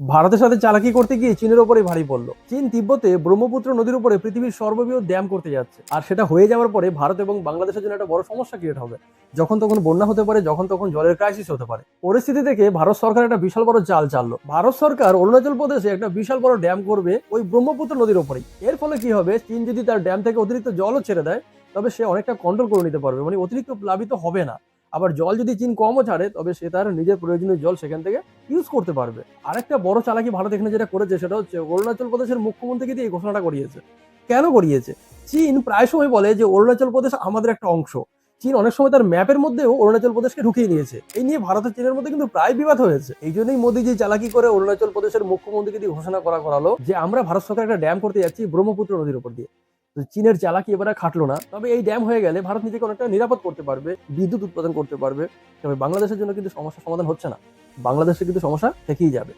ভারতের সাথে চালাকি করতে গিয়ে চীনের ওপরে ভারী পড়লো। চীন তিব্বতে ব্রহ্মপুত্র নদীর উপরে পৃথিবীর সর্ববৃহৎ ড্যাম করতে যাচ্ছে, আর সেটা হয়ে যাওয়ার পরে ভারত এবং বাংলাদেশের জন্য একটা বড় সমস্যা ক্রিয়েট হবে। যখন তখন বন্যা হতে পারে, যখন তখন জলের ক্রাইসিস হতে পারে। পরিস্থিতি থেকে ভারত সরকার একটা বিশাল বড় চাল চাললো। ভারত সরকার অরুণাচল প্রদেশে একটা বিশাল বড় ড্যাম করবে ওই ব্রহ্মপুত্র নদীর উপরেই। এর ফলে কি হবে, চীন যদি তার ড্যাম থেকে অতিরিক্ত জলও ছেড়ে দেয়, তবে সে অনেকটা কন্ট্রোল করে নিতে পারবে, মানে অতিরিক্ত প্লাবিত হবে না। আবার জল যদি চীন কমও ছাড়ে, তবে সে তার নিজের প্রয়োজনীয় জল সেখান থেকে ইউজ করতে পারবে। আরেকটা বড় চালাকি ভারত এখানে যেটা করেছে, সেটা হচ্ছে অরুণাচল প্রদেশের মুখ্যমন্ত্রীকে দিয়ে এই ঘোষণাটা করিয়েছে। কেন করিয়েছে? চীন প্রায় সময় বলে যে অরুণাচল প্রদেশ আমাদের একটা অংশ। চীন অনেক সময় তার ম্যাপের মধ্যেও অরুণাচল প্রদেশকে ঢুকিয়ে নিয়েছে। এই নিয়ে ভারত আর চীনের মধ্যে কিন্তু প্রায় বিবাদ হয়েছে। এই জন্যই মোদী যে চালাকি করে অরুণাচল প্রদেশের মুখ্যমন্ত্রীকে দিয়ে ঘোষণা করালো যে আমরা ভারত সরকার একটা ড্যাম করতে যাচ্ছি ব্রহ্মপুত্র নদীর উপর দিয়ে। তো চীনের চালাকি এবারে খাটলো না। তবে এই ড্যাম হয়ে গেলে ভারত নিজেকে অনেকটা নিরাপদ করতে পারবে, বিদ্যুৎ উৎপাদন করতে পারবে। তবে বাংলাদেশের জন্য কিন্তু সমস্যা সমাধান হচ্ছে না। বাংলাদেশে কিন্তু সমস্যা থেকেই যাবে।